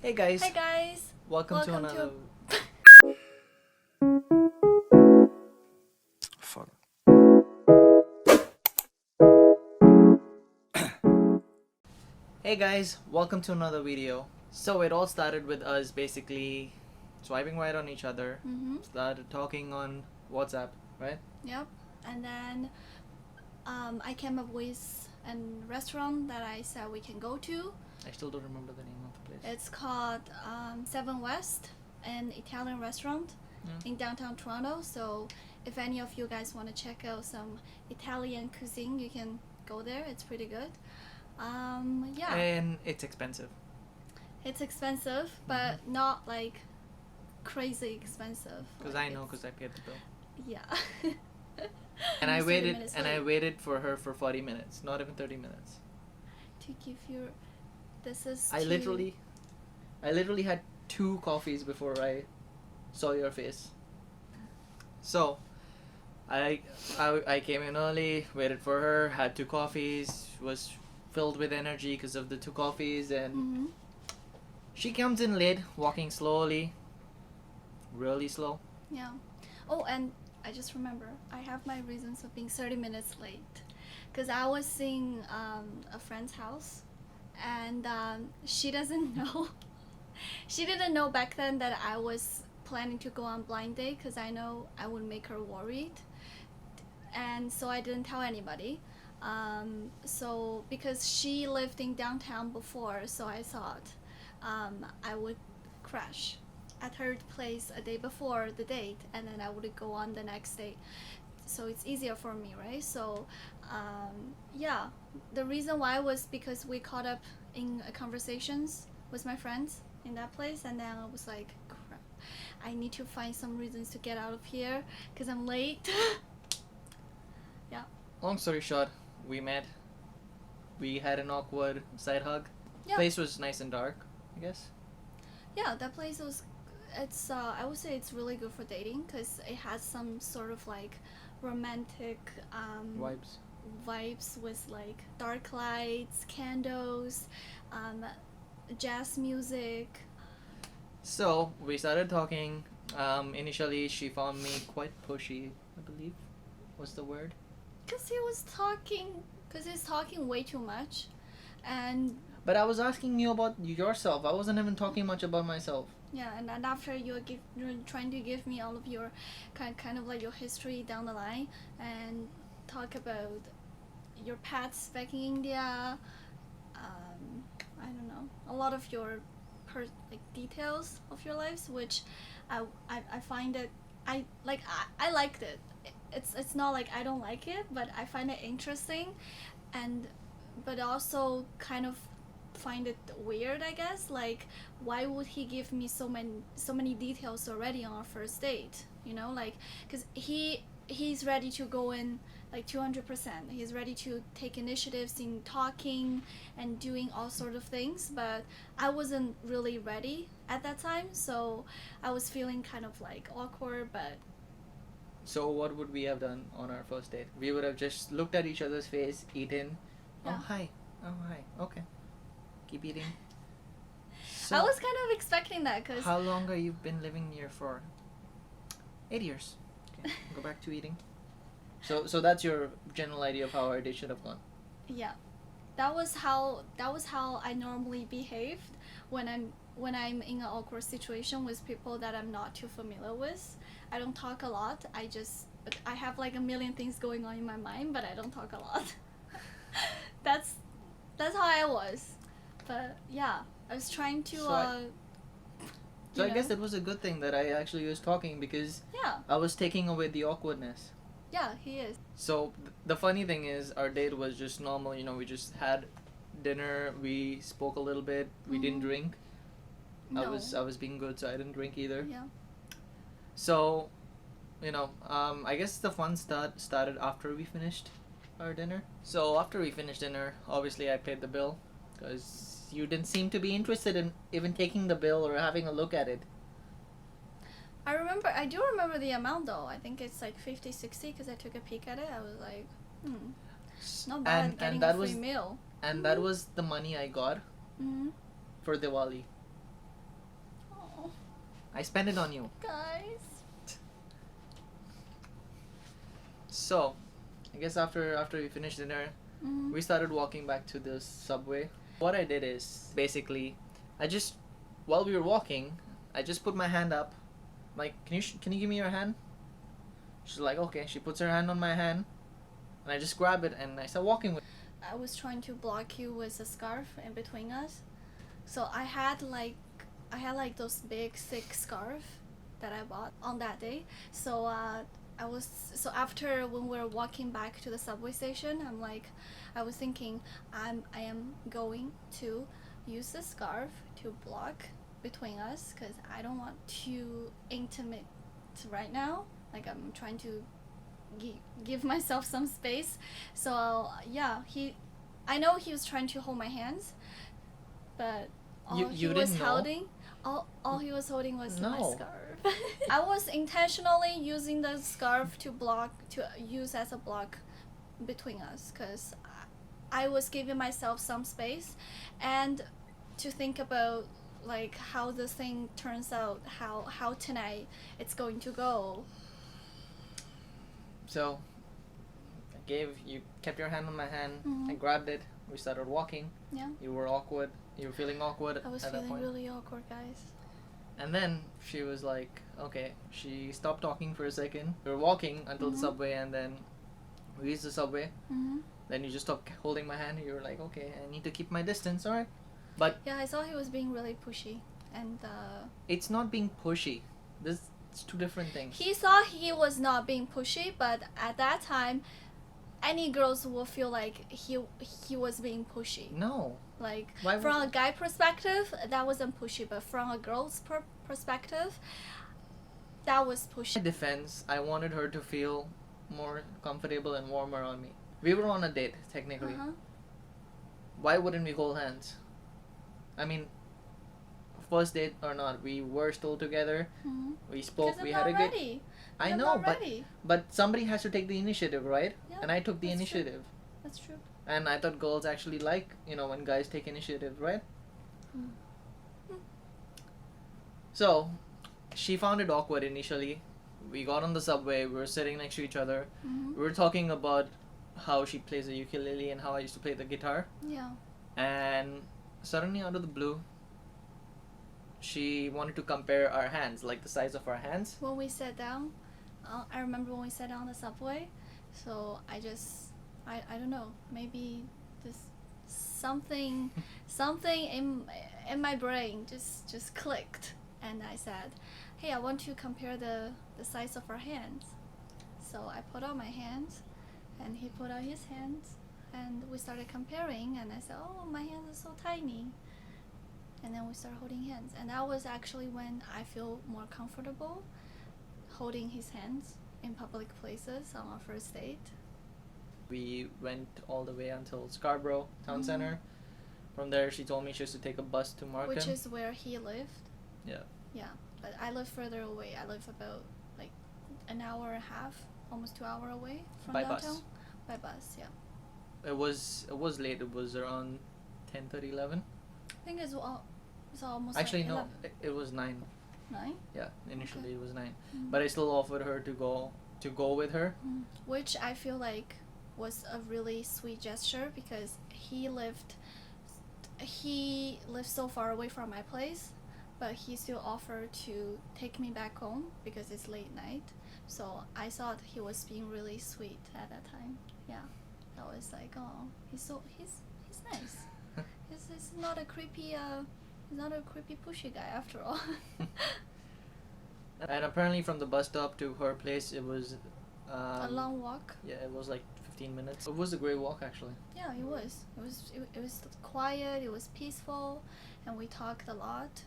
Hey guys, Hi guys, welcome to welcome another. to. Fuck. Hey guys, welcome to another video. So it all started with us basically swiping right on each other, started talking on WhatsApp, right? Yep, and then I came up with a restaurant that I said we can go to. I still don't remember the name of the place. It's called Seven West, an Italian restaurant in downtown Toronto. So if any of you guys want to check out some Italian cuisine, you can go there. It's pretty good. Yeah, And it's expensive. it's expensive, but not like crazy expensive. Because Like, I know, because I paid the bill. Yeah. And I Almost 30 waited, minutes and I late. waited for her for 40 minutes, not even 30 minutes. To give you, this is. I literally had 2 coffees before I saw your face. So, I came in early, waited for her, had 2 coffees, was filled with energy because of the 2 coffees, and she comes in late, walking slowly, really slow. Yeah. Oh, and I just remember I have my reasons of being 30 minutes late, because I was seeing a friend's house, and she doesn't know. She didn't know back then that I was planning to go on blind date, because I know I would make her worried, and so I didn't tell anybody. So because she lived in downtown before, so I thought I would crash at her place a day before the date, and then I would go on the next day. So it's easier for me, right? So yeah, the reason why was because we caught up in conversations with my friends in that place, and then I was like, crap, I need to find some reasons to get out of here because I'm late. Yeah. Long story short, we met. We had an awkward side hug. Yeah. Place was nice and dark, I guess. Yeah, that place was. It's I would say it's really good for dating because it has some sort of like romantic vibes with like dark lights, candles, jazz music. So we started talking. Initially, she found me quite pushy, I believe. What's the word? Because he's talking way too much, and But I was asking you about yourself. I wasn't even talking much about myself. yeah, and then after you're trying to give me all of your kind of like your history down the line and talk about your pets back in India. I don't know, a lot of your like details of your lives, which I find it I liked it. It's not like I don't like it, but I find it interesting, and but also kind of find it weird, I guess. Like, why would he give me so many details already on our first date? You know, like, because he's ready to go in like 200%. He's ready to take initiatives in talking and doing all sort of things, but I wasn't really ready at that time, so I was feeling kind of like awkward. But So what would we have done on our first date? We would have just looked at each other's face, eaten. yeah. Oh hi. Oh hi. Okay. Keep eating. So I was kind of expecting that because how long have you been living here for? 8 years. Okay. Go back to eating. So that's your general idea of how our date should have gone. yeah, that was how I normally behaved when I'm in an awkward situation with people that I'm not too familiar with. I don't talk a lot. I have like a million things going on in my mind, but I don't talk a lot. that's how I was. But yeah, I was trying to So I guess it was a good thing that I actually was talking because yeah, I was taking away the awkwardness. yeah, he is. So the funny thing is, our date was just normal. You know, we just had dinner. We spoke a little bit. We didn't drink. No. I was being good, so I didn't drink either. Yeah. So, I guess the fun started after we finished our dinner. So after we finished dinner, obviously I paid the bill because you didn't seem to be interested in even taking the bill or having a look at it. I do remember the amount though. I think it's like 50, 60 because I took a peek at it. I was like, not bad getting that a free was meal. and that was the money I got for Diwali. I spent it on you. Guys. So, I guess after we finished dinner, Mm-hmm. we started walking back to the subway. What I did is basically, while we were walking, I just put my hand up, like, can you give me your hand? She's like, okay. She puts her hand on my hand, and I just grab it and I start walking with. I was trying to block you with a scarf in between us. So I had like those big thick scarf that I bought on that day. So after when we were walking back to the subway station, I was thinking I am going to use the scarf to block between us because I don't want too intimate right now. Like I'm trying to give myself some space. So yeah, I know he was trying to hold my hands, but all he You was didn't know? holding, all he was holding was my No. scarf. I was intentionally using the scarf to use as a block between us because I was giving myself some space and to think about like how this thing turns out, how tonight it's going to go. So, you kept your hand on my hand. Mhm. I grabbed it. We started walking. Yeah. You were awkward. You were feeling awkward I was at that feeling point. really awkward, guys. And then she was like, okay. She stopped talking for a second. We were walking until the Mhm. subway, and then we reached the subway. Mm-hmm. Then you just stopped holding my hand. You were like, okay, I need to keep my distance, alright? But Yeah, I saw he was being really pushy, and it's not being pushy. It's two different things. he thought he was not being pushy, but at that time, any girls will feel like he was being pushy. No. Like Why from would- a guy perspective, that wasn't pushy, but from a girl's perspective, that was In pushy. my defense, I wanted her to feel more comfortable and warm around me. We were on a date, technically. Uh-huh. Why wouldn't we hold hands? I mean, first date or not, we were still together. Mm-hmm. We spoke. Because We I'm had a not good. ready. I I'm know, not but ready. somebody has to take the initiative, right? Yeah, And I took the that's true. initiative. That's true. And I thought girls actually like, when guys take initiative, right? Mm. So, she found it awkward initially. We got on the subway. We were sitting next to each other. Mm-hmm. We were talking about how she plays the ukulele and how I used to play the guitar. Yeah. And suddenly, out of the blue, she wanted to compare our hands, like the size of our hands. When we sat down, I remember when we sat down on the subway. So I don't know, maybe this something in my brain just clicked, and I said, hey, I want to compare the size of our hands. So I put out my hands, and he put out his hands, and we started comparing, and I said, oh, my hands are so tiny. And then we started holding hands, and that was actually when I feel more comfortable holding his hands in public places on our first date. We went all the way until Scarborough Town Mhm. Center. From there, she told me she has to take a bus to Markham. Which is where he lived. Yeah. Yeah, but I live further away. I live about like an hour and a half, almost 2 hours away from By downtown. bus. By bus, yeah. It was late. It was around 10:30, 11. I think it's almost Actually, like no, 11. it was 9. 9? Yeah, initially Okay. it was 9. Mm. But I still offered her to go with her. Mm. Which I feel like was a really sweet gesture because he lived so far away from my place, but he still offered to take me back home because it's late night. So I thought he was being really sweet at that time. Yeah, I was like, oh, he's nice. He's not a creepy pushy guy after all. And apparently, from the bus stop to her place, it was A long walk. Yeah, it was like 15 minutes. It was a great walk, actually. Yeah, it was. It was quiet. It was peaceful, and we talked a lot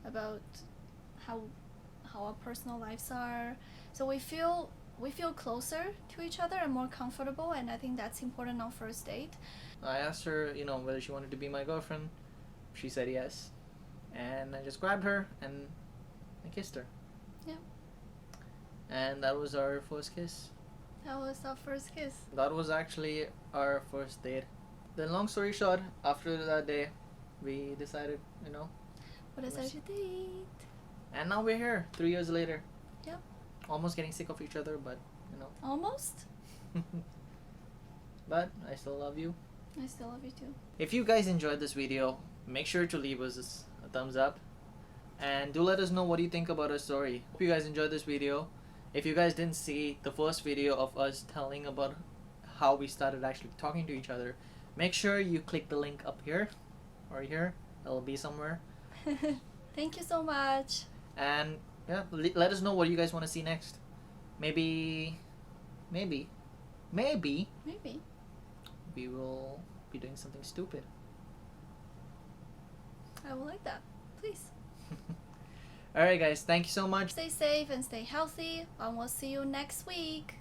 about how our personal lives are. So we feel closer to each other and more comfortable, and I think that's important on first date. I asked her, whether she wanted to be my girlfriend. She said yes. And I just grabbed her and I kissed her. Yeah. And that was our first kiss. That was our first kiss. That was actually our first date. Then, long story short, after that day, we decided, What is Yes. our date? And now we're here 3 years later. Yep. Almost getting sick of each other, but you know. Almost. But I still love you. I still love you too. If you guys enjoyed this video, make sure to leave us a thumbs up. And do let us know what you think about our story. Hope you guys enjoyed this video. If you guys didn't see the first video of us telling about how we started actually talking to each other, make sure you click the link up here or here. It'll be somewhere. Thank you so much. And yeah, let us know what you guys want to see next. Maybe Maybe. we will be doing something stupid. I will like that. Please. Alright guys, thank you so much. Stay safe and stay healthy, and we'll see you next week.